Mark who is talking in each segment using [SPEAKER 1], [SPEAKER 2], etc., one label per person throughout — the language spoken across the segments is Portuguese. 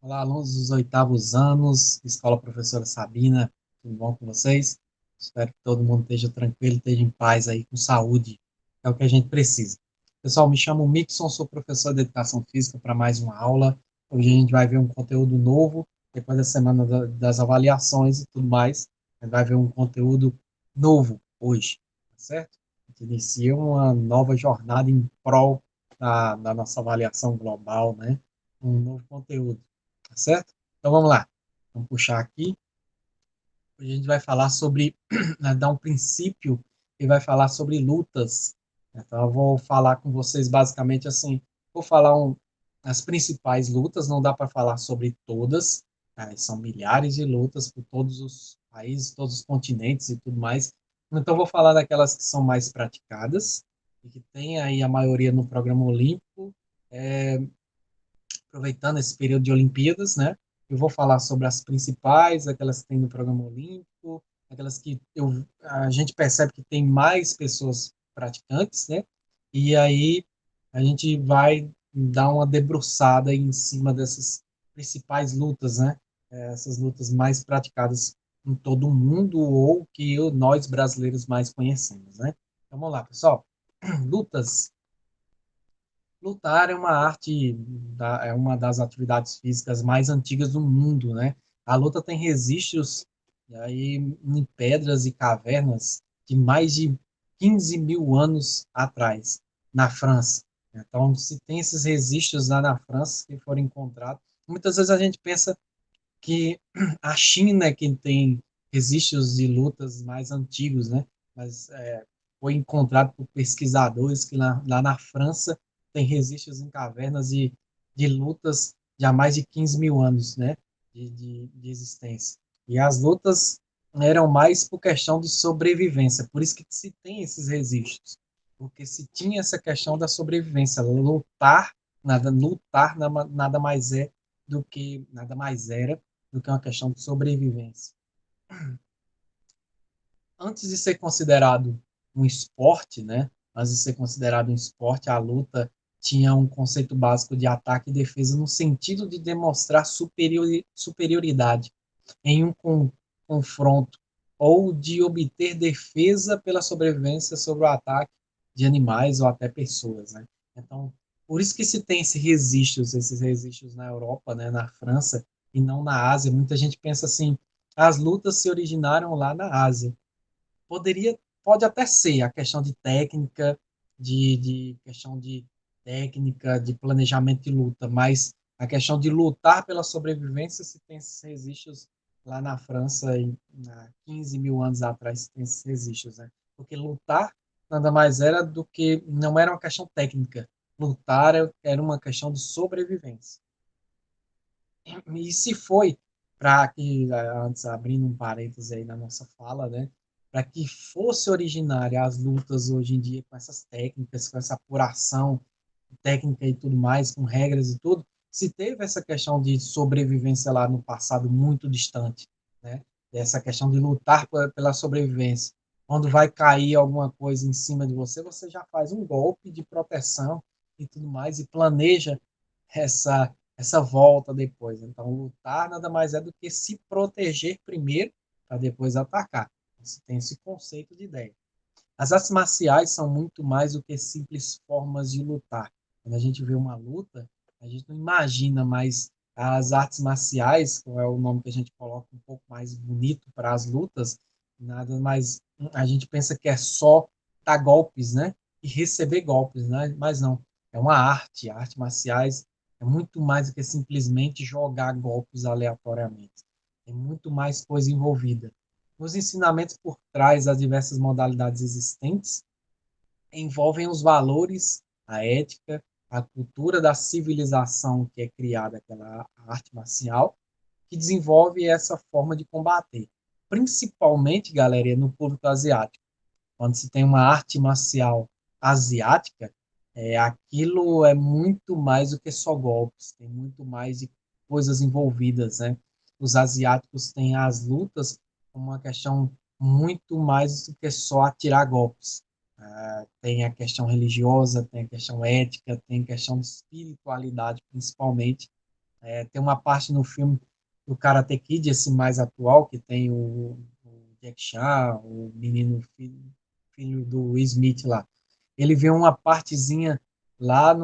[SPEAKER 1] Olá, alunos dos oitavos anos, Escola Professora Sabina, tudo bom com vocês? Espero que todo mundo esteja tranquilo, esteja em paz aí, com saúde, é o que a gente precisa. Pessoal, me chamo Mixon, sou professor de Educação Física para mais uma aula. Hoje a gente vai ver um conteúdo novo, depois da semana das avaliações e tudo mais, a gente vai ver um conteúdo novo hoje, tá certo? A gente inicia uma nova jornada em prol da nossa avaliação global, né? Um novo conteúdo. Tá certo? Então vamos lá. Vamos puxar aqui. Hoje a gente vai falar sobre, dar um princípio e vai falar sobre lutas. Então eu vou falar com vocês basicamente assim, vou falar as principais lutas, não dá para falar sobre todas, tá? São milhares de lutas por todos os países, todos os continentes e tudo mais. Então vou falar daquelas que são mais praticadas e que tem aí a maioria no programa olímpico, é, aproveitando esse período de Olimpíadas, né? Eu vou falar sobre as principais, aquelas que tem no programa olímpico, aquelas que a gente percebe que tem mais pessoas praticantes, né? E aí a gente vai dar uma debruçada em cima dessas principais lutas, né? Essas lutas mais praticadas em todo o mundo ou que nós brasileiros mais conhecemos, né? Então, vamos lá, pessoal. Lutas. Lutar é uma arte, é uma das atividades físicas mais antigas do mundo, né? A luta tem registros aí em pedras e cavernas de mais de 15 mil anos atrás, na França. Então, se tem esses registros lá na França que foram encontrados, muitas vezes a gente pensa que a China é quem tem registros de lutas mais antigos, né? Mas foi encontrado por pesquisadores que lá na França tem registros em cavernas de lutas de há mais de 15 mil anos, né? De existência. E as lutas eram mais por questão de sobrevivência, por isso que se tem esses registros, porque se tinha essa questão da sobrevivência, lutar nada mais é do que nada mais era do que uma questão de sobrevivência. Antes de ser considerado um esporte, né? Antes de ser considerado um esporte, a luta tinha um conceito básico de ataque e defesa no sentido de demonstrar superioridade em um confronto ou de obter defesa pela sobrevivência sobre o ataque de animais ou até pessoas, né? Então, por isso que se tem esses registros na Europa, né, na França e não na Ásia. Muita gente pensa assim, as lutas se originaram lá na Ásia. Pode até ser a questão de técnica, questão de técnica, de planejamento de luta, mas a questão de lutar pela sobrevivência se tem esses registros lá na França, há 15 mil anos atrás, se tem esses registros, né? Porque lutar nada mais era do que, não era uma questão técnica, lutar era uma questão de sobrevivência. E se foi para que, antes abrindo um parêntese aí na nossa fala, né, para que fosse originária as lutas hoje em dia com essas técnicas, com essa apuração técnica e tudo mais, com regras e tudo, se teve essa questão de sobrevivência lá no passado muito distante, né? Essa questão de lutar pela sobrevivência. Quando vai cair alguma coisa em cima de você, você já faz um golpe de proteção e tudo mais e planeja essa volta depois. Então, lutar nada mais é do que se proteger primeiro para depois atacar. Você tem esse conceito de ideia. As artes marciais são muito mais do que simples formas de lutar. Quando a gente vê uma luta, a gente não imagina mais as artes marciais, qual é o nome que a gente coloca um pouco mais bonito para as lutas, nada mais a gente pensa que é só dar golpes, né? E receber golpes, né? Mas não, é uma arte, artes marciais é muito mais do que simplesmente jogar golpes aleatoriamente. Tem muito mais coisa envolvida. Os ensinamentos por trás das diversas modalidades existentes envolvem os valores, a ética, a cultura da civilização que é criada pela arte marcial, que desenvolve essa forma de combater. Principalmente, galera, no público asiático. Quando se tem uma arte marcial asiática, aquilo é muito mais do que só golpes, tem muito mais de coisas envolvidas, né? Os asiáticos têm as lutas como uma questão muito mais do que só atirar golpes. Tem a questão religiosa, tem a questão ética, tem a questão de espiritualidade, principalmente, Tem uma parte no filme do Karate Kid, esse mais atual, que tem o Jack Chan, o menino filho do Will Smith lá. Ele vê uma partezinha lá,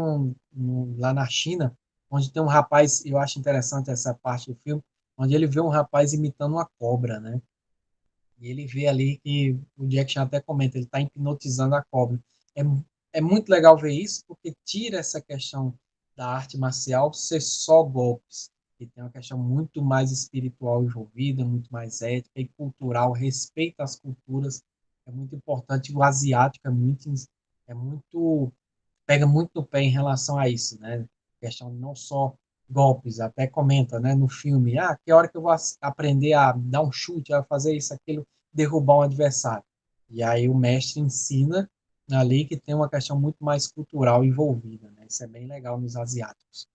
[SPEAKER 1] lá na China, onde tem um rapaz, eu acho interessante essa parte do filme, onde ele vê um rapaz imitando uma cobra, né? E ele vê ali que o Jack Chan até comenta, ele está hipnotizando a cobra. É, é muito legal ver isso, porque tira essa questão da arte marcial ser só golpes, e tem uma questão muito mais espiritual envolvida, muito mais ética e cultural, respeito às culturas, é muito importante. O asiático é muito pega muito no pé em relação a isso, né? Questão de não só golpes, até comenta, né, no filme, que hora que eu vou aprender a dar um chute, a fazer isso, aquilo, derrubar um adversário. E aí o mestre ensina ali que tem uma questão muito mais cultural envolvida, né? Isso é bem legal nos asiáticos.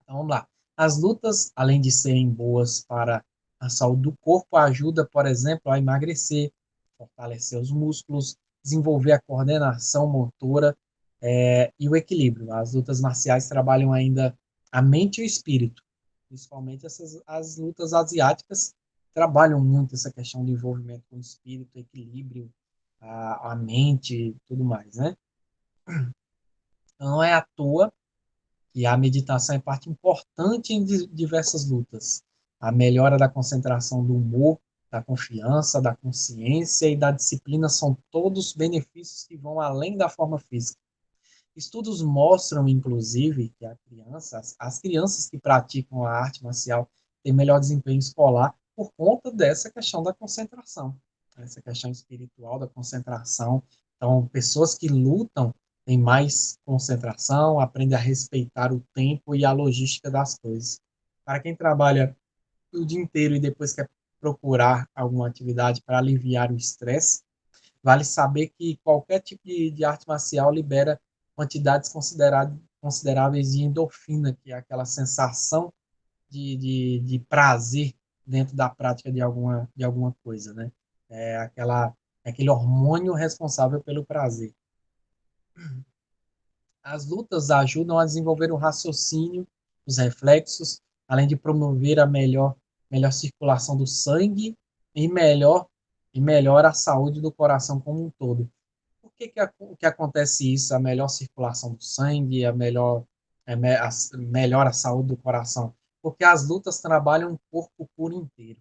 [SPEAKER 1] Então vamos lá. As lutas, além de serem boas para a saúde do corpo, ajuda, por exemplo, a emagrecer, fortalecer os músculos, desenvolver a coordenação motora e o equilíbrio. As lutas marciais trabalham ainda a mente e o espírito, principalmente as lutas asiáticas trabalham muito essa questão de envolvimento com o espírito, equilíbrio, a mente e tudo mais, né? Então, não é à toa e a meditação é parte importante em diversas lutas. A melhora da concentração do humor, da confiança, da consciência e da disciplina são todos benefícios que vão além da forma física. Estudos mostram, inclusive, que as crianças que praticam a arte marcial têm melhor desempenho escolar por conta dessa questão da concentração, essa questão espiritual da concentração. Então, pessoas que lutam têm mais concentração, aprendem a respeitar o tempo e a logística das coisas. Para quem trabalha o dia inteiro e depois quer procurar alguma atividade para aliviar o estresse, vale saber que qualquer tipo de arte marcial libera quantidades consideráveis de endorfina, que é aquela sensação de prazer dentro da prática de alguma coisa, né? É aquele hormônio responsável pelo prazer. As lutas ajudam a desenvolver o raciocínio, os reflexos, além de promover melhor circulação do sangue e melhora a saúde do coração como um todo. Por que acontece isso? A melhor circulação do sangue, melhora a saúde do coração? Porque as lutas trabalham o corpo por inteiro,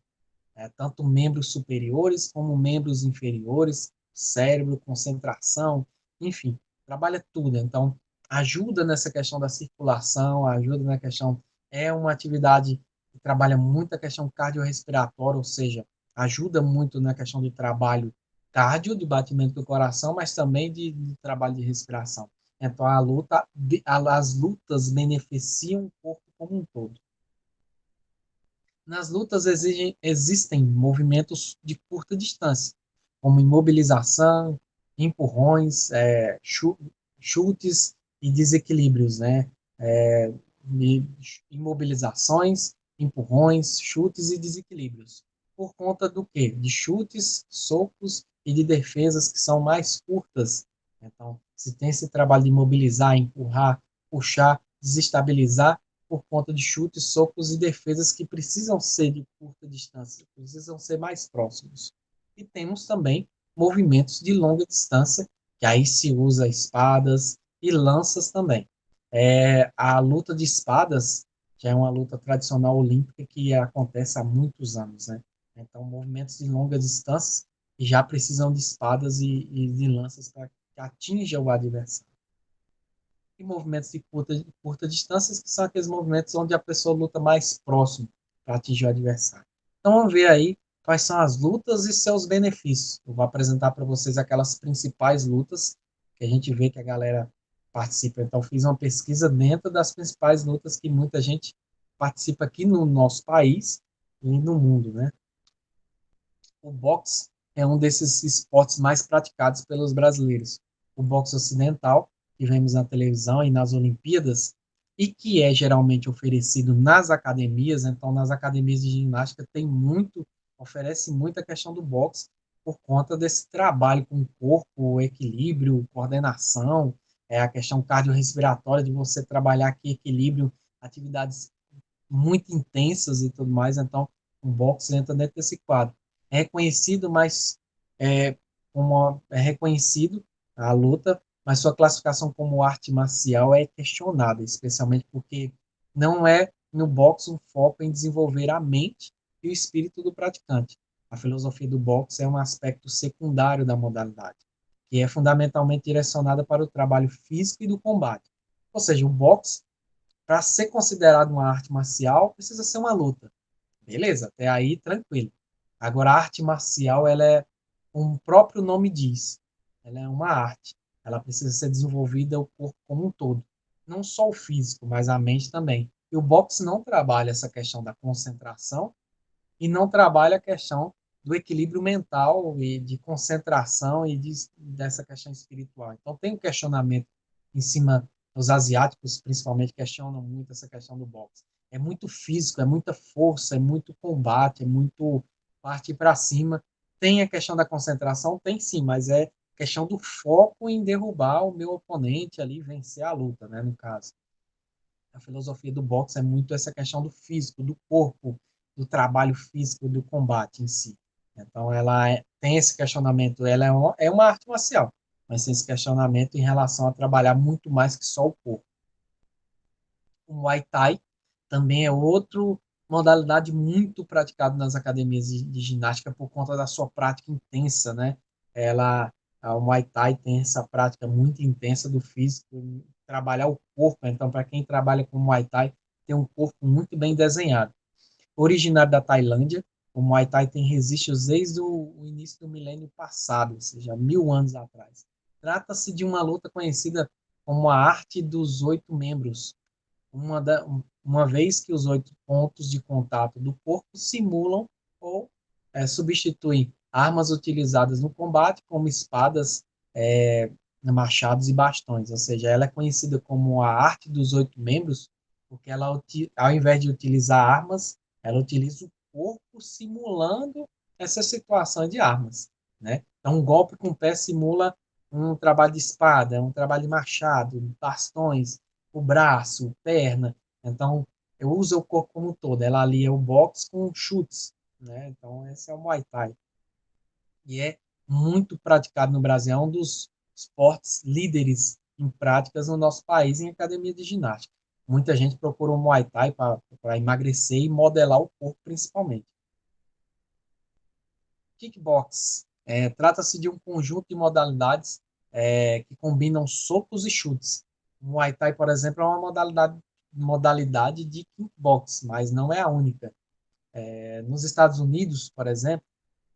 [SPEAKER 1] tanto membros superiores como membros inferiores, cérebro, concentração, enfim, trabalha tudo. Então, ajuda nessa questão da circulação, ajuda na questão. É uma atividade que trabalha muito a questão cardiorrespiratória, ou seja, ajuda muito na questão do trabalho cardio, de batimento do coração, mas também de trabalho de respiração. Então, as lutas beneficiam o corpo como um todo. Nas lutas existem movimentos de curta distância, como imobilização, empurrões, chutes e desequilíbrios, né? É, imobilizações, empurrões, chutes e desequilíbrios. Por conta do quê? De chutes, socos e de defesas que são mais curtas. Então, se tem esse trabalho de imobilizar, empurrar, puxar, desestabilizar, por conta de chutes, socos e defesas que precisam ser de curta distância, precisam ser mais próximos. E temos também movimentos de longa distância, que aí se usa espadas e lanças também. A luta de espadas já é uma luta tradicional olímpica que acontece há muitos anos, né? Então, movimentos de longa distância já precisam de espadas e de lanças para que atinja o adversário e movimentos de curta distância, que são aqueles movimentos onde a pessoa luta mais próximo para atingir o adversário. Então vamos ver aí quais são as lutas e seus benefícios. Eu vou apresentar para vocês aquelas principais lutas que a gente vê que a galera participa. Então fiz uma pesquisa dentro das principais lutas que muita gente participa aqui no nosso país e no mundo, né? O boxe é um desses esportes mais praticados pelos brasileiros. O boxe ocidental, que vemos na televisão e nas Olimpíadas, e que é geralmente oferecido nas academias, então nas academias de ginástica oferece muito a questão do boxe por conta desse trabalho com o corpo, equilíbrio, coordenação, a questão cardiorrespiratória de você trabalhar aqui equilíbrio, atividades muito intensas e tudo mais, então o boxe entra dentro desse quadro. É reconhecido, mas é reconhecido a luta, mas sua classificação como arte marcial é questionada, especialmente porque não é no boxe um foco em desenvolver a mente e o espírito do praticante. A filosofia do boxe é um aspecto secundário da modalidade, que é fundamentalmente direcionada para o trabalho físico e do combate. Ou seja, o boxe, para ser considerado uma arte marcial, precisa ser uma luta. Beleza, até aí tranquilo. Agora, a arte marcial, ela é, como o próprio nome diz, ela é uma arte. Ela precisa ser desenvolvida o corpo como um todo. Não só o físico, mas a mente também. E o boxe não trabalha essa questão da concentração e não trabalha a questão do equilíbrio mental e de concentração dessa questão espiritual. Então, tem um questionamento em cima, os asiáticos principalmente questionam muito essa questão do boxe. É muito físico, é muita força, é muito combate, é muito partir para cima. Tem a questão da concentração? Tem sim, mas é questão do foco em derrubar o meu oponente ali, vencer a luta, né, no caso. A filosofia do boxe é muito essa questão do físico, do corpo, do trabalho físico, do combate em si. Então, tem esse questionamento, ela é uma arte marcial, mas tem esse questionamento em relação a trabalhar muito mais que só o corpo. O Muay Thai também é outra modalidade muito praticada nas academias de ginástica por conta da sua prática intensa, né? O Muay Thai tem essa prática muito intensa do físico, trabalhar o corpo. Então, para quem trabalha com Muay Thai, tem um corpo muito bem desenhado. Originário da Tailândia, o Muay Thai tem registros desde o início do milênio passado, ou seja, 1000 anos atrás. Trata-se de uma luta conhecida como a arte dos 8 membros, uma vez que os 8 pontos de contato do corpo simulam ou substituem armas utilizadas no combate, como espadas, machados e bastões. Ou seja, ela é conhecida como a arte dos 8 membros, porque ela, ao invés de utilizar armas, ela utiliza o corpo simulando essa situação de armas, né? Então, um golpe com o pé simula um trabalho de espada, um trabalho de machado, bastões, o braço, perna. Então, eu uso o corpo como um todo. Ela alia o boxe com chutes, né? Então, esse é o Muay Thai. E é muito praticado no Brasil. É um dos esportes líderes em práticas no nosso país em academia de ginástica. Muita gente procura o Muay Thai para emagrecer e modelar o corpo, principalmente. Kickbox. Trata-se de um conjunto de modalidades que combinam socos e chutes. O Muay Thai, por exemplo, é uma modalidade de kickbox, mas não é a única. Nos Estados Unidos, por exemplo,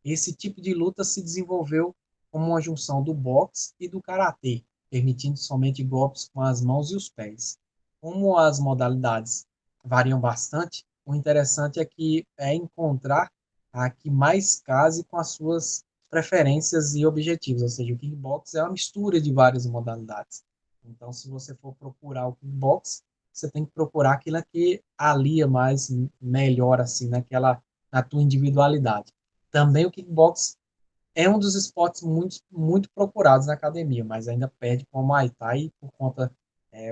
[SPEAKER 1] esse tipo de luta se desenvolveu como uma junção do boxe e do karatê, permitindo somente golpes com as mãos e os pés. Como as modalidades variam bastante, o interessante é encontrar a que mais case com as suas preferências e objetivos, ou seja, o kickbox é uma mistura de várias modalidades. Então, se você for procurar o kickbox, você tem que procurar aquilo que alia mais, melhor assim, na tua individualidade. Também o kickbox é um dos esportes muito procurados na academia, mas ainda perde para o Muay Thai por conta,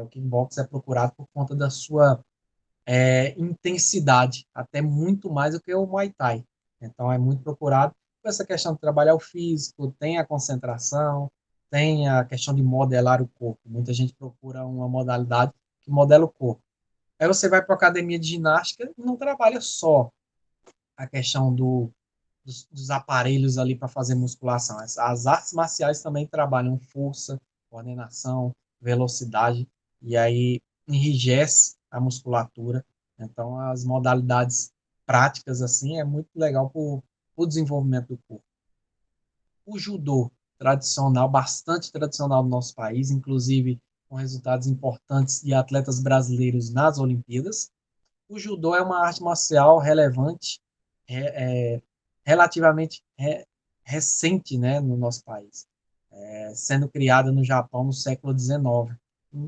[SPEAKER 1] o kickbox é procurado por conta da sua intensidade, até muito mais do que o Muay Thai. Então é muito procurado por essa questão de trabalhar o físico, tem a concentração, tem a questão de modelar o corpo. Muita gente procura uma modalidade que modela o corpo. Aí você vai para a academia de ginástica e não trabalha só a questão dos aparelhos ali para fazer musculação. As artes marciais também trabalham força, coordenação, velocidade, e aí enrijece a musculatura. Então, as modalidades práticas, assim, é muito legal para o desenvolvimento do corpo. O judô, tradicional, bastante tradicional no nosso país, inclusive com resultados importantes de atletas brasileiros nas Olimpíadas. O judô é uma arte marcial relevante, relativamente recente, né, no nosso país, sendo criada no Japão no século XIX,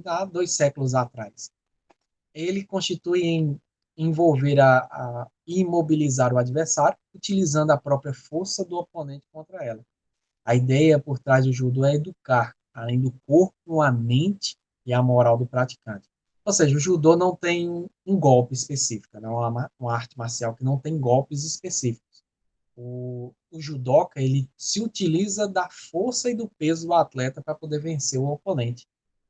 [SPEAKER 1] há 2 séculos atrás. Ele constitui em envolver a imobilizar o adversário, utilizando a própria força do oponente contra ela. A ideia por trás do judô é educar, além do corpo, a mente e a moral do praticante. Ou seja, o judô não tem um golpe específico, né? Uma arte marcial que não tem golpes específicos. O judoca, ele se utiliza da força e do peso do atleta para poder vencer o oponente.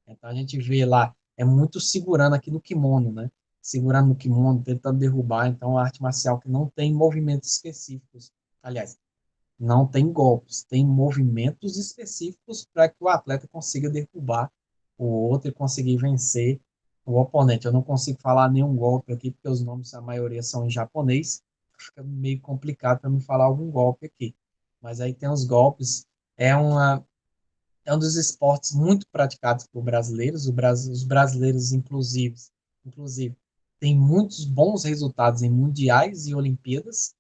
[SPEAKER 1] Então a gente vê lá, é muito segurando aqui no kimono, né? Segurando no kimono, tentando derrubar. Então, é uma arte marcial que não tem movimentos específicos. Aliás, não tem golpes, tem movimentos específicos para que o atleta consiga derrubar o outro e conseguir vencer o oponente. Eu não consigo falar nenhum golpe aqui, porque os nomes, a maioria são em japonês, fica meio complicado para me falar algum golpe aqui. Mas aí tem os golpes, é, uma, é um dos esportes muito praticados por brasileiros, os brasileiros, inclusive, têm muitos bons resultados em mundiais e Olimpíadas,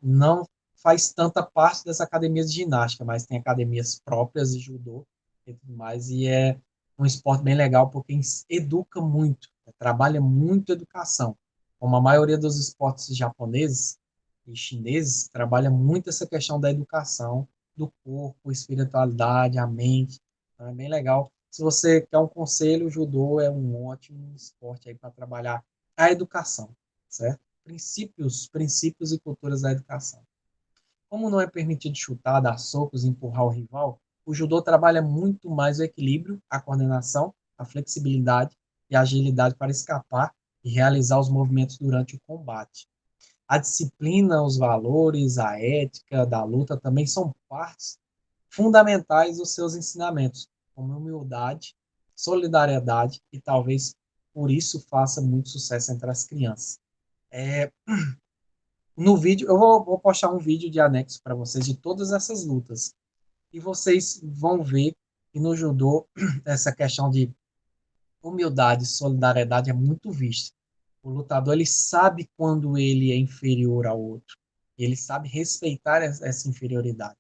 [SPEAKER 1] não faz tanta parte das academias de ginástica, mas tem academias próprias de judô e tudo mais, e é um esporte bem legal porque educa muito, trabalha muito a educação. Como a maioria dos esportes japoneses e chineses, trabalha muito essa questão da educação do corpo, espiritualidade, a mente. Então é bem legal. Se você quer um conselho, o judô é um ótimo esporte aí para trabalhar a educação, certo? Princípios e culturas da educação. Como não é permitido chutar, dar socos e empurrar o rival, o judô trabalha muito mais o equilíbrio, a coordenação, a flexibilidade e a agilidade para escapar e realizar os movimentos durante o combate. A disciplina, os valores, a ética da luta também são partes fundamentais dos seus ensinamentos, como humildade, solidariedade e talvez por isso faça muito sucesso entre as crianças. É, no vídeo, eu vou postar um vídeo de anexo para vocês de todas essas lutas. E vocês vão ver que no judô essa questão de humildade e solidariedade é muito vista. O lutador ele sabe quando ele é inferior ao outro. Ele sabe respeitar essa inferioridade.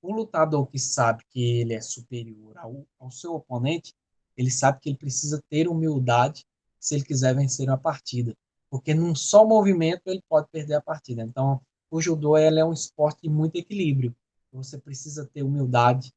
[SPEAKER 1] O lutador que sabe que ele é superior ao seu oponente, ele sabe que ele precisa ter humildade se ele quiser vencer uma partida. Porque num só movimento ele pode perder a partida. Então, o judô é um esporte de muito equilíbrio. Você precisa ter humildade,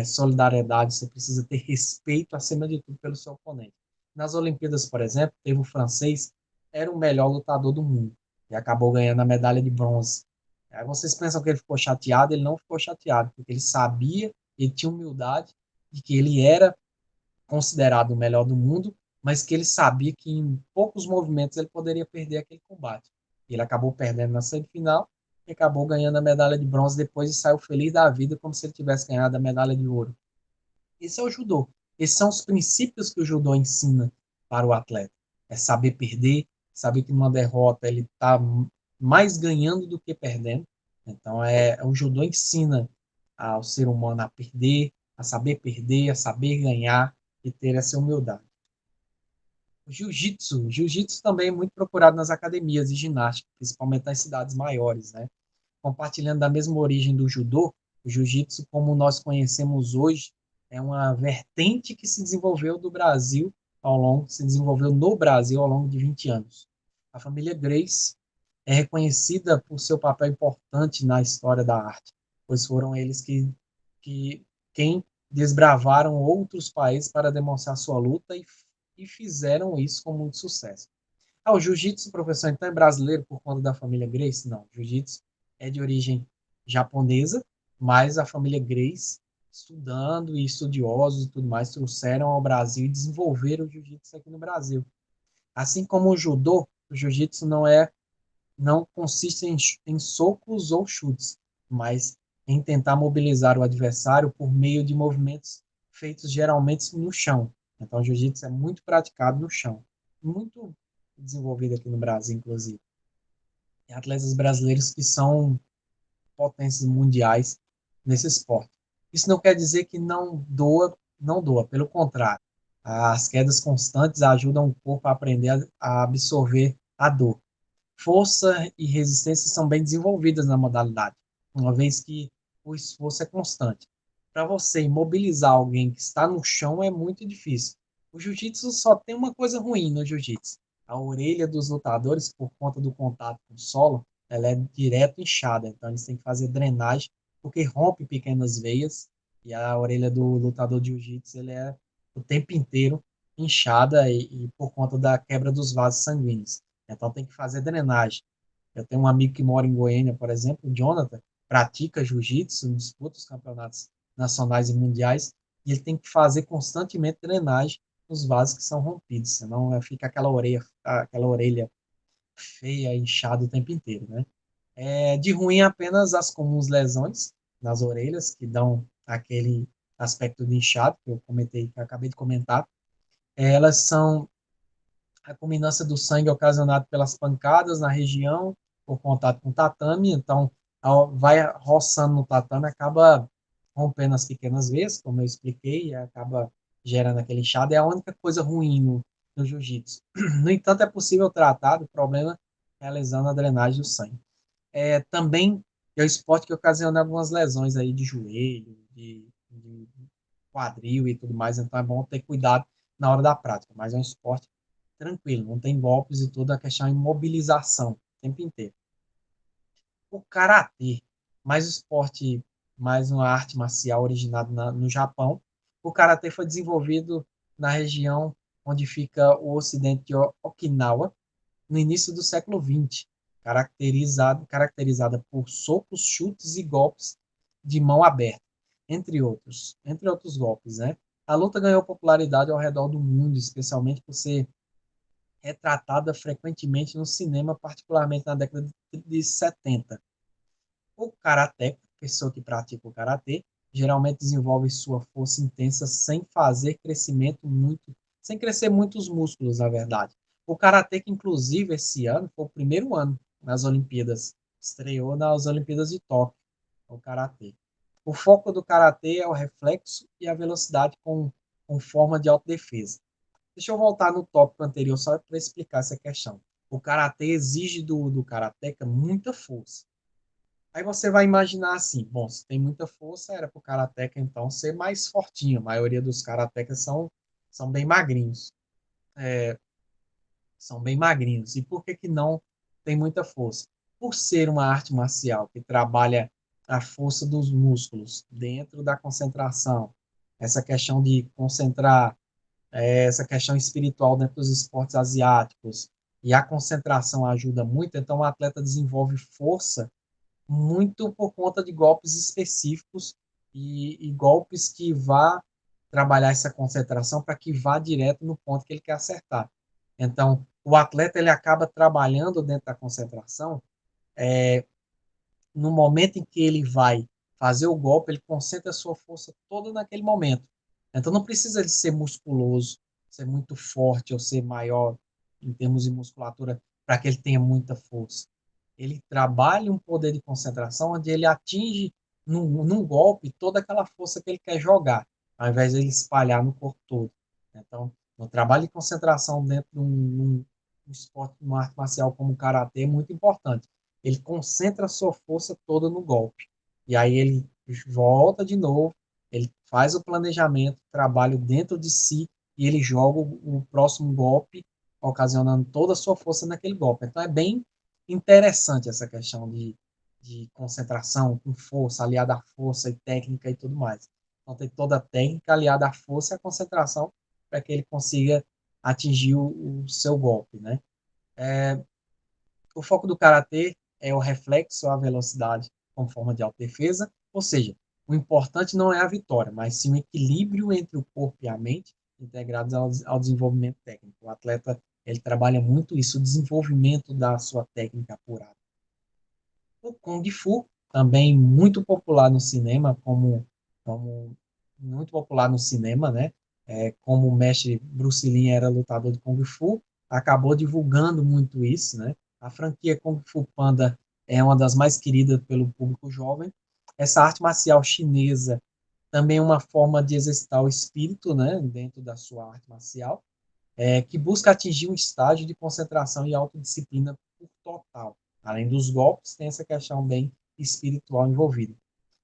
[SPEAKER 1] solidariedade, você precisa ter respeito acima de tudo pelo seu oponente. Nas Olimpíadas, por exemplo, teve o francês, era o melhor lutador do mundo e acabou ganhando a medalha de bronze. Aí vocês pensam que ele ficou chateado, ele não ficou chateado, porque ele sabia, ele tinha humildade de que ele era considerado o melhor do mundo, mas que ele sabia que em poucos movimentos ele poderia perder aquele combate. Ele acabou perdendo na semifinal e acabou ganhando a medalha de bronze depois e saiu feliz da vida, como se ele tivesse ganhado a medalha de ouro. Esse é o judô. Esses são os princípios que o judô ensina para o atleta. É saber perder, saber que numa derrota ele está mais ganhando do que perdendo. Então, o judô ensina ao ser humano a perder, a saber ganhar e ter essa humildade. O jiu-jitsu também é muito procurado nas academias de ginástica, principalmente nas cidades maiores, né? Compartilhando da mesma origem do judô, o jiu-jitsu, como nós conhecemos hoje, é uma vertente que se desenvolveu no Brasil ao longo de 20 anos. A família Gracie é reconhecida por seu papel importante na história da arte, pois foram eles que quem desbravaram outros países para demonstrar sua luta e fizeram isso com muito sucesso. O jiu-jitsu, professor, então é brasileiro por conta da família Grace? Não, jiu-jitsu é de origem japonesa, mas a família Grace, estudando e estudiosos e tudo mais, trouxeram ao Brasil e desenvolveram o jiu-jitsu aqui no Brasil. Assim como o judô, o jiu-jitsu não consiste em socos ou chutes, mas em tentar mobilizar o adversário por meio de movimentos feitos geralmente no chão. Então, o jiu-jitsu é muito praticado no chão, muito desenvolvido aqui no Brasil, inclusive. Tem atletas brasileiros que são potências mundiais nesse esporte. Isso não quer dizer que não doa, pelo contrário. As quedas constantes ajudam o corpo a aprender a absorver a dor. Força e resistência são bem desenvolvidas na modalidade, uma vez que o esforço é constante. Para você imobilizar alguém que está no chão é muito difícil. O jiu-jitsu só tem uma coisa ruim no jiu-jitsu. A orelha dos lutadores, por conta do contato com o solo, ela é direto inchada, então eles têm que fazer drenagem, porque rompe pequenas veias, e a orelha do lutador de jiu-jitsu ele é o tempo inteiro inchada e por conta da quebra dos vasos sanguíneos. Então tem que fazer drenagem. Eu tenho um amigo que mora em Goiânia, por exemplo, o Jonathan, pratica jiu-jitsu, disputa os campeonatos nacionais e mundiais, e ele tem que fazer constantemente drenagem nos vasos que são rompidos, senão fica aquela orelha feia, inchada o tempo inteiro, né? De ruim apenas as comuns lesões nas orelhas, que dão aquele aspecto de inchado, que eu comentei, que eu acabei de comentar. Elas são a culminância do sangue ocasionado pelas pancadas na região, por contato com o tatame, então vai roçando no tatame, acaba rompendo as pequenas veias, como eu expliquei, e acaba gerando aquele inchado, é a única coisa ruim no jiu-jitsu. No entanto, é possível tratar do problema realizando a drenagem do sangue. Também é o esporte que ocasiona algumas lesões aí de joelho, de quadril e tudo mais, então é bom ter cuidado na hora da prática, mas é um esporte tranquilo, não tem golpes e tudo, a questão é imobilização o tempo inteiro. O karatê, mais esporte, mais uma arte marcial originada no Japão, o karatê foi desenvolvido na região onde fica o ocidente de Okinawa, no início do século XX, caracterizada por socos, chutes e golpes de mão aberta, entre outros golpes, né? A luta ganhou popularidade ao redor do mundo, especialmente por ser retratada frequentemente no cinema, particularmente na década de 70. O karatê, pessoa que pratica o karatê, geralmente desenvolve sua força intensa sem crescer muitos músculos, na verdade. O karatê, que inclusive esse ano foi o primeiro ano nas Olimpíadas, estreou nas Olimpíadas de Tóquio, o karatê. O foco do karatê é o reflexo e a velocidade com forma de autodefesa. Deixa eu voltar no tópico anterior só para explicar essa questão. O karatê exige do karateca muita força. Aí você vai imaginar assim, bom, se tem muita força, era para o karateca então ser mais fortinho. A maioria dos karatecas são bem magrinhos. São bem magrinhos. E por que que não tem muita força? Por ser uma arte marcial que trabalha a força dos músculos dentro da concentração, essa questão de concentrar, essa questão espiritual dentro dos esportes asiáticos, e a concentração ajuda muito, então o atleta desenvolve força muito por conta de golpes específicos e golpes que vá trabalhar essa concentração para que vá direto no ponto que ele quer acertar. Então, o atleta ele acaba trabalhando dentro da concentração, no momento em que ele vai fazer o golpe, ele concentra a sua força toda naquele momento. Então, não precisa de ser musculoso, ser muito forte ou ser maior em termos de musculatura para que ele tenha muita força. Ele trabalha um poder de concentração onde ele atinge num golpe toda aquela força que ele quer jogar, ao invés de ele espalhar no corpo todo. Então, no trabalho de concentração dentro de um esporte, uma arte marcial como o karatê é muito importante. Ele concentra a sua força toda no golpe. E aí ele volta de novo, ele faz o planejamento, trabalho dentro de si e ele joga o próximo golpe, ocasionando toda a sua força naquele golpe. Então é bem interessante essa questão de concentração com força, aliada à força e técnica e tudo mais. Então tem toda a técnica aliada à força e à concentração para que ele consiga atingir o seu golpe, né? O foco do karatê é o reflexo, a velocidade como forma de autodefesa, ou seja, o importante não é a vitória, mas sim o equilíbrio entre o corpo e a mente integrados ao desenvolvimento técnico. O atleta ele trabalha muito isso, o desenvolvimento da sua técnica apurada. O Kung Fu, também muito popular no cinema, como muito popular no cinema, né? Como o mestre Bruce Lee era lutador de Kung Fu, acabou divulgando muito isso, né? A franquia Kung Fu Panda é uma das mais queridas pelo público jovem. Essa arte marcial chinesa também é uma forma de exercitar o espírito, né? Dentro da sua arte marcial, que busca atingir um estágio de concentração e autodisciplina por total. Além dos golpes, tem essa questão bem espiritual envolvida.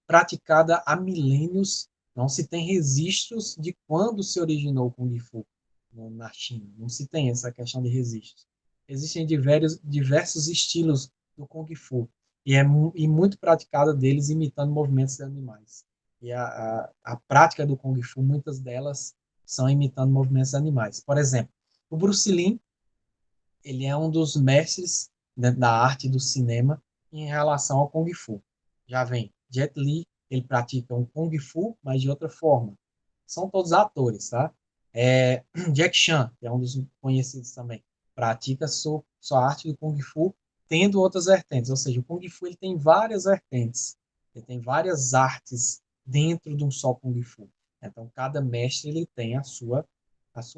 [SPEAKER 1] Praticada há milênios, não se tem registros de quando se originou o Kung Fu na China. Não se tem essa questão de registros. Existem diversos estilos do Kung Fu e muito praticada deles imitando movimentos de animais. E a prática do Kung Fu, muitas delas são imitando movimentos animais. Por exemplo, o Bruce Lee, ele é um dos mestres dentro da arte do cinema em relação ao Kung Fu. Já vem Jet Li, ele pratica um Kung Fu, mas de outra forma. São todos atores, tá? Jack Chan, que é um dos conhecidos também, pratica sua arte do Kung Fu, tendo outras vertentes. Ou seja, o Kung Fu ele tem várias vertentes, ele tem várias artes dentro de um só Kung Fu. Então, cada mestre ele tem a sua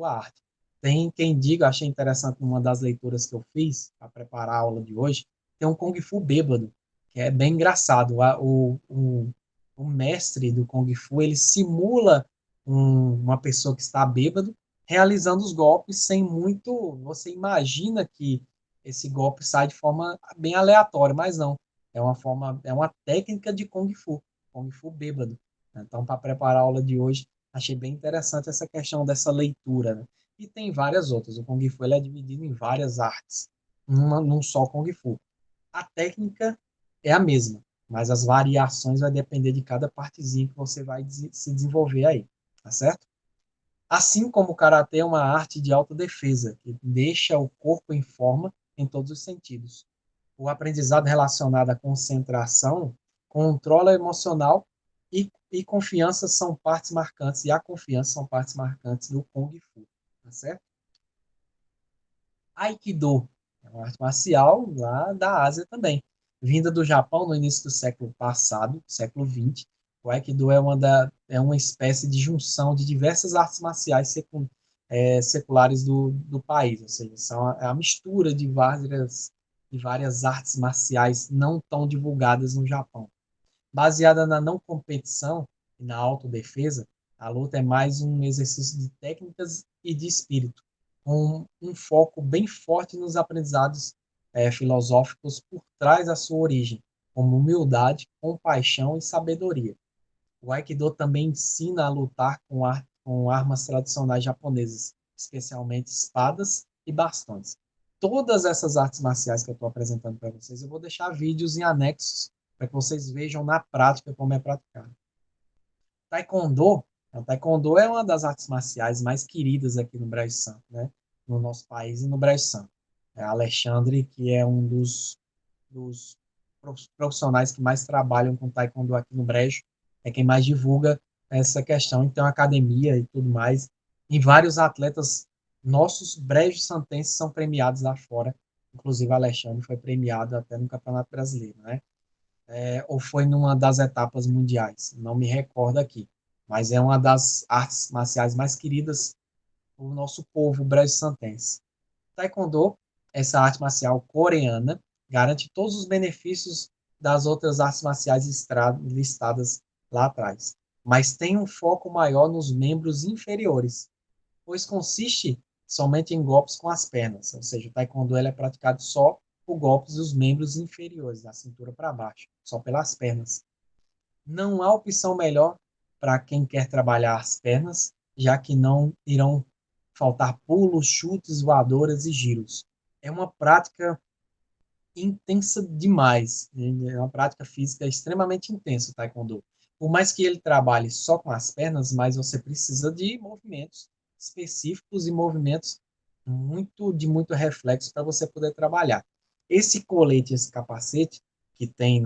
[SPEAKER 1] arte. Tem quem diga, achei interessante numa das leituras que eu fiz para preparar a aula de hoje, tem um Kung Fu bêbado, que é bem engraçado. O mestre do Kung Fu, ele simula uma pessoa que está bêbado, realizando os golpes sem muito. Você imagina que esse golpe sai de forma bem aleatória, mas não. É uma técnica de Kung Fu bêbado. Então, para preparar a aula de hoje, achei bem interessante essa questão dessa leitura, né? E tem várias outras. O Kung Fu ele é dividido em várias artes, num só Kung Fu. A técnica é a mesma, mas as variações vai depender de cada partezinha que você vai se desenvolver aí, tá certo? Assim como o karatê é uma arte de autodefesa, que deixa o corpo em forma em todos os sentidos. O aprendizado relacionado à concentração, controle emocional e confiança são partes marcantes, e a confiança são partes marcantes do Kung Fu, tá certo? Aikido é uma arte marcial lá da Ásia também, vinda do Japão no início do século passado, século XX. O Aikido é uma espécie de junção de diversas artes marciais seculares do país, ou seja, é a mistura de várias artes marciais não tão divulgadas no Japão. Baseada na não competição e na autodefesa, a luta é mais um exercício de técnicas e de espírito, com um foco bem forte nos aprendizados filosóficos por trás da sua origem, como humildade, compaixão e sabedoria. O Aikido também ensina a lutar com armas tradicionais japonesas, especialmente espadas e bastões. Todas essas artes marciais que eu estou apresentando para vocês, eu vou deixar vídeos em anexos para que vocês vejam na prática como é praticado. Taekwondo, o Taekwondo é uma das artes marciais mais queridas aqui no Brejo Santo, né? No nosso país e no Brejo Santo. Alexandre, que é um dos profissionais que mais trabalham com Taekwondo aqui no Brejo, é quem mais divulga essa questão. Então, academia e tudo mais. E vários atletas nossos brejos santenses são premiados lá fora. Inclusive, Alexandre foi premiado até no Campeonato Brasileiro, né? Ou foi numa das etapas mundiais, não me recordo aqui, mas é uma das artes marciais mais queridas do nosso povo brejo-santense. Taekwondo, essa arte marcial coreana, garante todos os benefícios das outras artes marciais listadas lá atrás, mas tem um foco maior nos membros inferiores, pois consiste somente em golpes com as pernas, ou seja, o taekwondo ele é praticado só por golpes dos membros inferiores, da cintura para baixo, só pelas pernas. Não há opção melhor para quem quer trabalhar as pernas, já que não irão faltar pulos, chutes, voadoras e giros. É uma prática intensa demais, é uma prática física extremamente intensa o taekwondo. Por mais que ele trabalhe só com as pernas, mas você precisa de movimentos específicos e movimentos de muito reflexo para você poder trabalhar. Esse colete, esse capacete que tem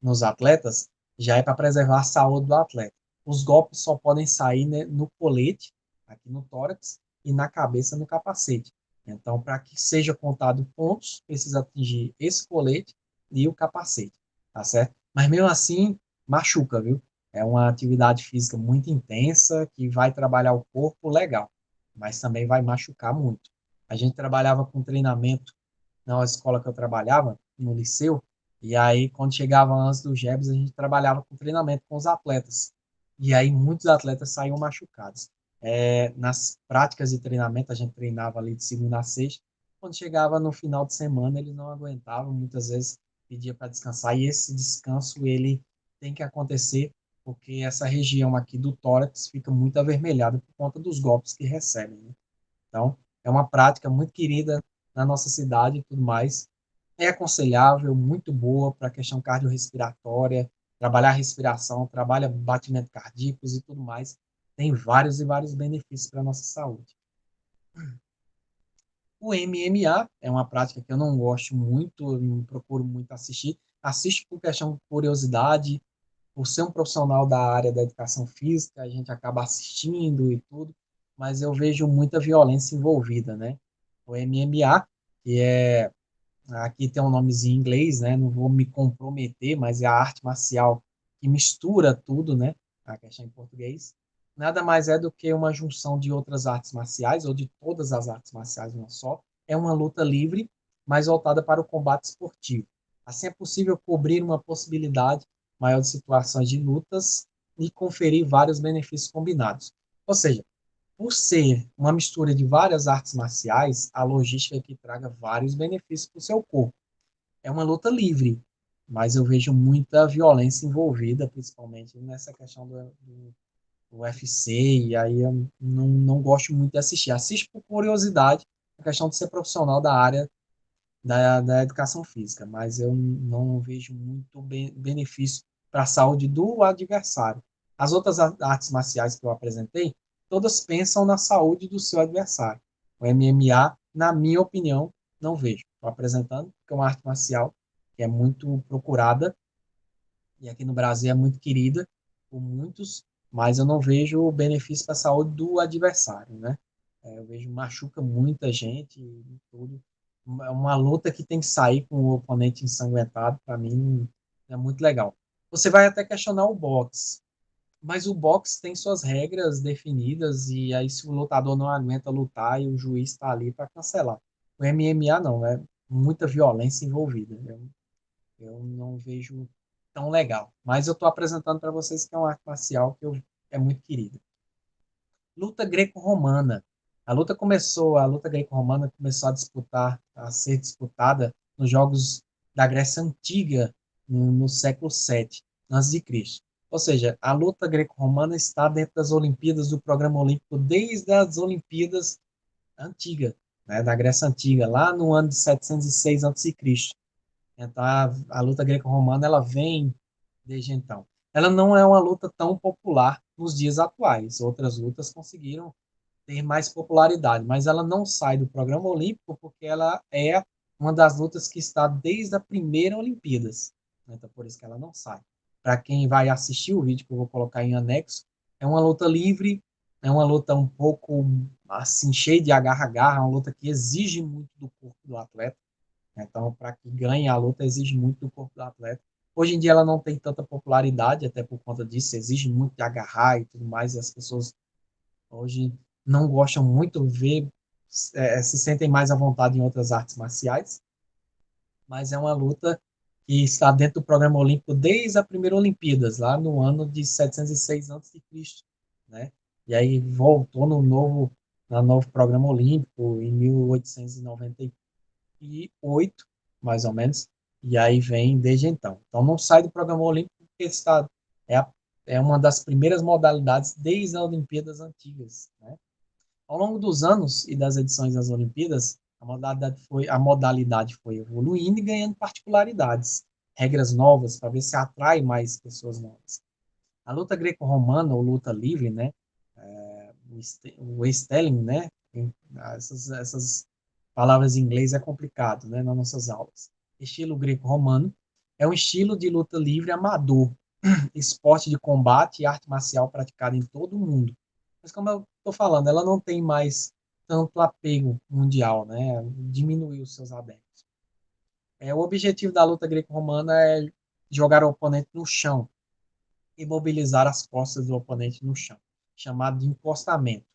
[SPEAKER 1] nos atletas, já é para preservar a saúde do atleta. Os golpes só podem sair, né, no colete, aqui no tórax, e na cabeça no capacete. Então, para que seja contado pontos, precisa atingir esse colete e o capacete, tá certo? Mas mesmo assim, machuca, viu? É uma atividade física muito intensa que vai trabalhar o corpo legal, mas também vai machucar muito. A gente trabalhava com treinamento na escola que eu trabalhava, no liceu, e aí quando chegava antes do GEBS, a gente trabalhava com treinamento com os atletas. E aí muitos atletas saíam machucados. Nas práticas de treinamento, a gente treinava ali de segunda a sexta. Quando chegava no final de semana, eles não aguentavam, muitas vezes pedia para descansar, e esse descanso ele tem que acontecer porque essa região aqui do tórax fica muito avermelhada por conta dos golpes que recebem, né? Então, é uma prática muito querida na nossa cidade e tudo mais. É aconselhável, muito boa para a questão cardiorrespiratória, trabalhar a respiração, trabalha batimento cardíacos e tudo mais. tem vários e vários benefícios para a nossa saúde. O MMA é uma prática que eu não gosto muito, eu não procuro muito assistir. Assisto por questão de curiosidade, por ser um profissional da área da educação física, a gente acaba assistindo e tudo, mas eu vejo muita violência envolvida, né? O MMA, que é, aqui tem um nomezinho em inglês, né? Não vou me comprometer, mas é a arte marcial que mistura tudo, né? A questão em português. Nada mais é do que uma junção de outras artes marciais, ou de todas as artes marciais, uma só. É uma luta livre, mas voltada para o combate esportivo. Assim é possível cobrir uma possibilidade maior de situações de lutas e conferir vários benefícios combinados. Ou seja, por ser uma mistura de várias artes marciais, a logística é que traga vários benefícios para o seu corpo. É uma luta livre, mas eu vejo muita violência envolvida, principalmente nessa questão do UFC, e aí eu não gosto muito de assistir. Assisto por curiosidade, a questão de ser profissional da área da educação física, mas eu não vejo muito benefício para a saúde do adversário. As outras artes marciais que eu apresentei, todas pensam na saúde do seu adversário. O MMA, na minha opinião, não vejo. Estou apresentando, porque é uma arte marcial que é muito procurada, e aqui no Brasil é muito querida por muitos, mas eu não vejo benefício para a saúde do adversário, né? Eu vejo machuca muita gente e tudo. É uma luta que tem que sair com o oponente ensanguentado, para mim, é muito legal. Você vai até questionar o boxe, mas o boxe tem suas regras definidas e aí se o lutador não aguenta lutar e o juiz está ali para cancelar. O MMA não, é muita violência envolvida. Eu não vejo tão legal. Mas eu estou apresentando para vocês que é uma arte marcial é muito querida. Luta greco-romana. A luta greco-romana começou a ser disputada nos Jogos da Grécia Antiga, no século VII antes de Cristo. Ou seja, a luta greco-romana está dentro das Olimpíadas, do programa olímpico, desde as Olimpíadas antigas, né, da Grécia Antiga, lá no ano de 706 a.C. Então, a luta greco-romana ela vem desde então. Ela não é uma luta tão popular nos dias atuais. Outras lutas conseguiram ter mais popularidade, mas ela não sai do programa olímpico porque ela é uma das lutas que está desde a primeira Olimpíadas. Então, por isso que ela não sai. Para quem vai assistir o vídeo que eu vou colocar em anexo, é uma luta livre, é uma luta um pouco assim cheia de agarra-agarra, uma luta que exige muito do corpo do atleta. Então, para que ganhe a luta, exige muito do corpo do atleta. Hoje em dia, ela não tem tanta popularidade, até por conta disso, exige muito de agarrar e tudo mais, e as pessoas hoje não gostam muito, se sentem mais à vontade em outras artes marciais, mas é uma luta que está dentro do programa olímpico desde a primeira Olimpíadas, lá no ano de 706 a.C., né? E aí voltou no novo programa olímpico em 1898, mais ou menos, e aí vem desde então. Então não sai do programa olímpico porque é, a, é uma das primeiras modalidades desde as Olimpíadas antigas, né? Ao longo dos anos e das edições das Olimpíadas, a modalidade foi evoluindo e ganhando particularidades, regras novas para ver se atrai mais pessoas novas. A luta greco-romana ou luta livre, né? O Stelling, né? Essas palavras em inglês é complicado, né? Nas nossas aulas. Estilo greco-romano é um estilo de luta livre amador, esporte de combate e arte marcial praticada em todo o mundo. Mas como eu estou falando, ela não tem mais tanto apego mundial, né? Diminuiu os seus adeptos. O objetivo da luta greco-romana é jogar o oponente no chão, imobilizar as costas do oponente no chão, chamado de encostamento.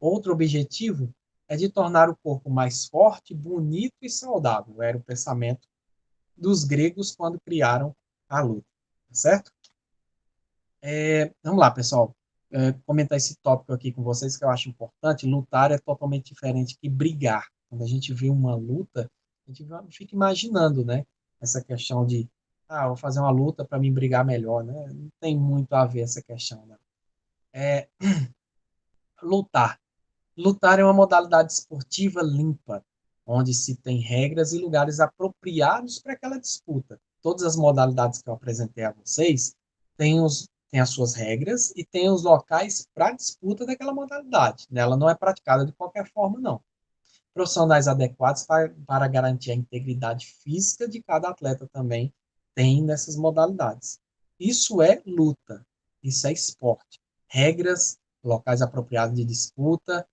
[SPEAKER 1] Outro objetivo é de tornar o corpo mais forte, bonito e saudável. Era o pensamento dos gregos quando criaram a luta, certo? Vamos lá, pessoal. Comentar esse tópico aqui com vocês que eu acho importante. Lutar é totalmente diferente que brigar. Quando a gente vê uma luta, a gente fica imaginando, né? Essa questão de, vou fazer uma luta para me brigar melhor, né? Não tem muito a ver essa questão, né? É, lutar. Lutar é uma modalidade esportiva limpa, onde se tem regras e lugares apropriados para aquela disputa. Todas as modalidades que eu apresentei a vocês tem as suas regras e tem os locais para disputa daquela modalidade. Ela não é praticada de qualquer forma, não. Profissionais adequados para garantir a integridade física de cada atleta também tem nessas modalidades. Isso é luta, isso é esporte. Regras, locais apropriados de disputa,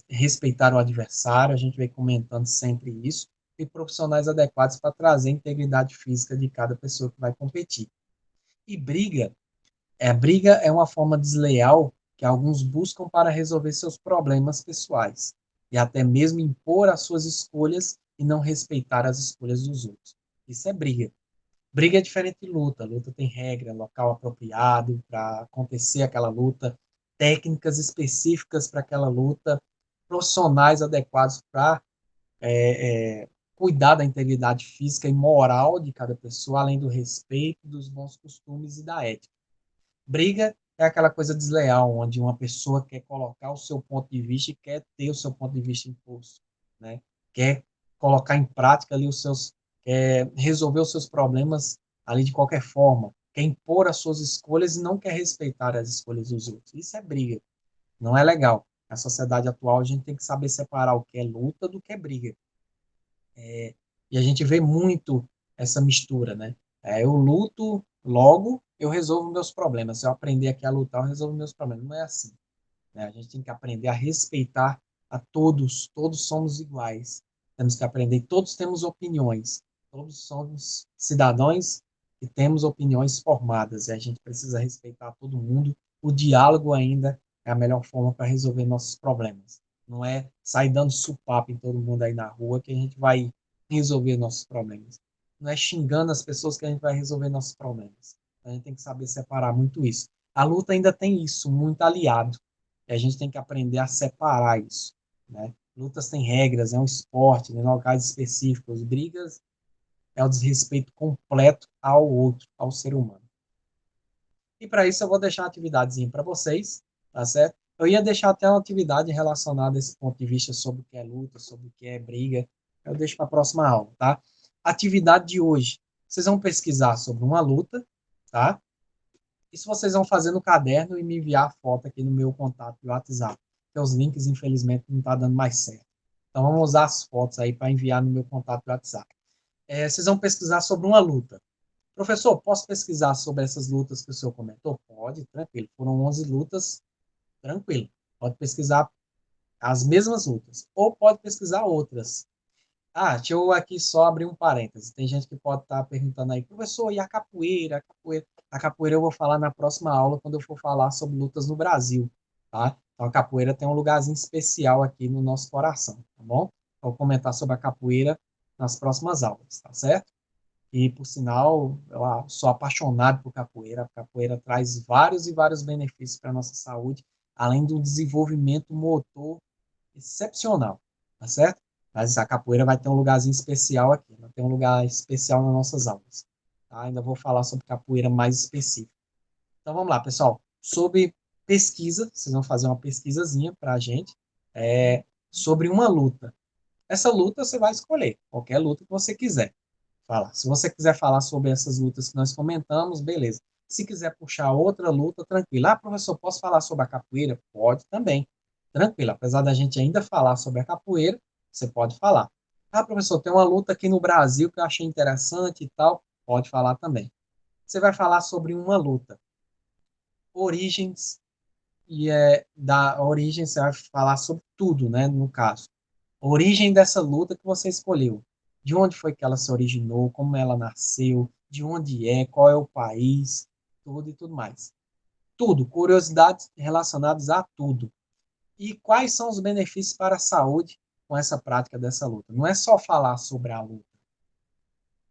[SPEAKER 1] respeitar o adversário, a gente vem comentando sempre isso, e profissionais adequados para trazer a integridade física de cada pessoa que vai competir. E briga é uma forma desleal que alguns buscam para resolver seus problemas pessoais e até mesmo impor as suas escolhas e não respeitar as escolhas dos outros. Isso é briga. Briga é diferente de luta. Luta tem regra, local apropriado para acontecer aquela luta, técnicas específicas para aquela luta, profissionais adequados para cuidar da integridade física e moral de cada pessoa, além do respeito, dos bons costumes e da ética. Briga é aquela coisa desleal, onde uma pessoa quer colocar o seu ponto de vista e quer ter o seu ponto de vista imposto, né? Quer colocar em prática ali quer resolver os seus problemas ali de qualquer forma, quer impor as suas escolhas e não quer respeitar as escolhas dos outros. Isso é briga, não é legal. Na sociedade atual, a gente tem que saber separar o que é luta do que é briga. E a gente vê muito essa mistura, né? Eu luto, logo eu resolvo meus problemas. Se eu aprender aqui a lutar, eu resolvo meus problemas. Não é assim, né? A gente tem que aprender a respeitar a todos. Todos somos iguais. Temos que aprender. Todos temos opiniões. Todos somos cidadãos e temos opiniões formadas. E a gente precisa respeitar todo mundo. O diálogo ainda é a melhor forma para resolver nossos problemas. Não é sair dando supapo em todo mundo aí na rua que a gente vai resolver nossos problemas. Não é xingando as pessoas que a gente vai resolver nossos problemas. A gente tem que saber separar muito isso. A luta ainda tem isso, muito aliado. E a gente tem que aprender a separar isso, né? Lutas têm regras, é um esporte, né, em locais específicos. Brigas é o desrespeito completo ao outro, ao ser humano. E para isso eu vou deixar uma atividadezinha para vocês, tá certo? Eu ia deixar até uma atividade relacionada a esse ponto de vista sobre o que é luta, sobre o que é briga. Eu deixo para a próxima aula, tá? Atividade de hoje. Vocês vão pesquisar sobre uma luta, tá? Isso vocês vão fazer no caderno e me enviar a foto aqui no meu contato do WhatsApp. Porque os links, infelizmente, não está dando mais certo. Então vamos usar as fotos aí para enviar no meu contato do WhatsApp. Vocês vão pesquisar sobre uma luta. Professor, posso pesquisar sobre essas lutas que o senhor comentou? Pode, tranquilo. Foram 11 lutas, tranquilo. Pode pesquisar as mesmas lutas. Ou pode pesquisar outras. Deixa eu aqui só abrir um parêntese. Tem gente que pode estar perguntando aí, professor, e a capoeira? A capoeira eu vou falar na próxima aula, quando eu for falar sobre lutas no Brasil, tá? Então a capoeira tem um lugarzinho especial aqui no nosso coração, tá bom? Eu vou comentar sobre a capoeira nas próximas aulas, tá certo? E, por sinal, eu sou apaixonado por capoeira. A capoeira traz vários e vários benefícios para a nossa saúde, além do desenvolvimento motor excepcional, tá certo? Mas a capoeira vai ter um lugarzinho especial aqui, vai ter um lugar especial nas nossas aulas. Tá? Ainda vou falar sobre capoeira mais específico. Então vamos lá, pessoal. Sobre pesquisa, vocês vão fazer uma pesquisazinha para a gente sobre uma luta. Essa luta você vai escolher, qualquer luta que você quiser falar. Se você quiser falar sobre essas lutas que nós comentamos, beleza. Se quiser puxar outra luta, tranquilo. Professor, posso falar sobre a capoeira? Pode também. Tranquilo. Apesar da gente ainda falar sobre a capoeira, você pode falar. Professor, tem uma luta aqui no Brasil que eu achei interessante e tal. Pode falar também. Você vai falar sobre uma luta. Origens, da origem você vai falar sobre tudo, né, no caso. Origem dessa luta que você escolheu. De onde foi que ela se originou, como ela nasceu, de onde é, qual é o país, tudo e tudo mais. Tudo, curiosidades relacionadas a tudo. E quais são os benefícios para a saúde com essa prática dessa luta? Não é só falar sobre a luta.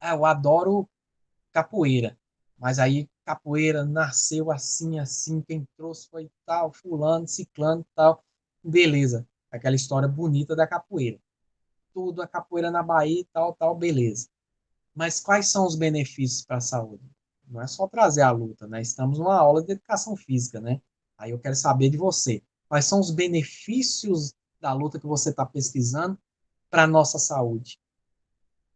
[SPEAKER 1] Eu adoro capoeira, mas aí capoeira nasceu assim, assim, quem trouxe foi tal, fulano, ciclano, tal. Beleza, aquela história bonita da capoeira. Tudo, a capoeira na Bahia e tal, tal, beleza. Mas quais são os benefícios para a saúde? Não é só trazer a luta, né? Estamos numa aula de educação física, né? Aí eu quero saber de você. Quais são os benefícios da luta que você está pesquisando para a nossa saúde?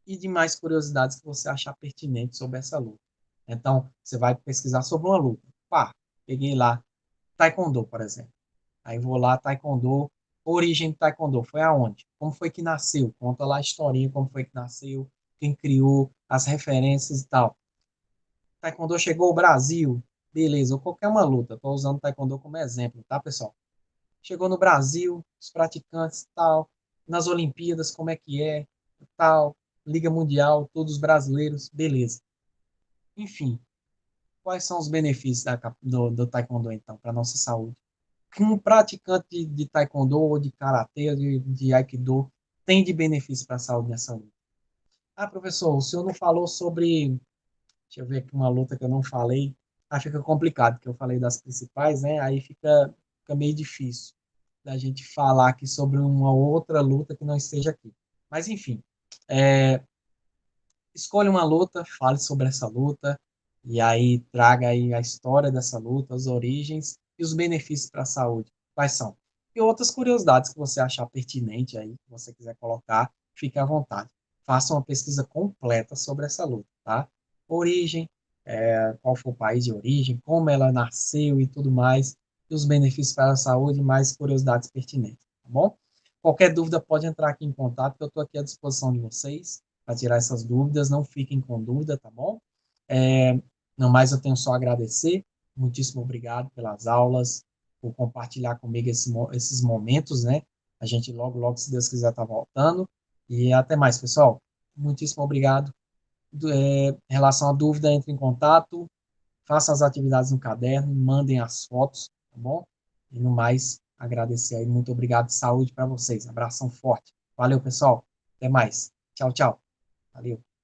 [SPEAKER 1] E de mais curiosidades que você achar pertinentes sobre essa luta. Então, você vai pesquisar sobre uma luta. Pá, peguei lá, Taekwondo, por exemplo. Aí vou lá, Taekwondo, origem do Taekwondo, foi aonde? Como foi que nasceu? Conta lá a historinha, como foi que nasceu, quem criou, as referências e tal. Taekwondo chegou ao Brasil, beleza, ou qualquer uma luta, estou usando o Taekwondo como exemplo, tá, pessoal? Chegou no Brasil, os praticantes e tal, nas Olimpíadas, como é que é, tal, Liga Mundial, todos brasileiros, beleza. Enfim, quais são os benefícios do Taekwondo, então, para a nossa saúde? Que um praticante de Taekwondo, ou de Karatê, ou de Aikido, tem de benefício para a saúde nessa luta? Ah, professor, o senhor não falou sobre. Deixa eu ver aqui uma luta que eu não falei. Ah, fica complicado, porque eu falei das principais, né? Aí fica meio difícil da gente falar aqui sobre uma outra luta que não esteja aqui. Mas, enfim, é, escolha uma luta, fale sobre essa luta, e aí traga aí a história dessa luta, as origens e os benefícios para a saúde. Quais são? E outras curiosidades que você achar pertinente aí, que você quiser colocar, fique à vontade. Faça uma pesquisa completa sobre essa luta, tá? Origem, qual foi o país de origem, como ela nasceu e tudo mais, e os benefícios para a saúde, e mais curiosidades pertinentes, tá bom? Qualquer dúvida pode entrar aqui em contato, que eu estou aqui à disposição de vocês para tirar essas dúvidas. Não fiquem com dúvida, tá bom? É, não mais eu tenho só a agradecer. Muitíssimo obrigado pelas aulas, por compartilhar comigo esses momentos, né? A gente logo, logo, se Deus quiser, tá voltando. E até mais, pessoal. Muitíssimo obrigado. Em relação à dúvida, entre em contato, façam as atividades no caderno, mandem as fotos, tá bom? E no mais, agradecer aí. Muito obrigado. Saúde para vocês. Abração forte. Valeu, pessoal. Até mais. Tchau, tchau. Valeu.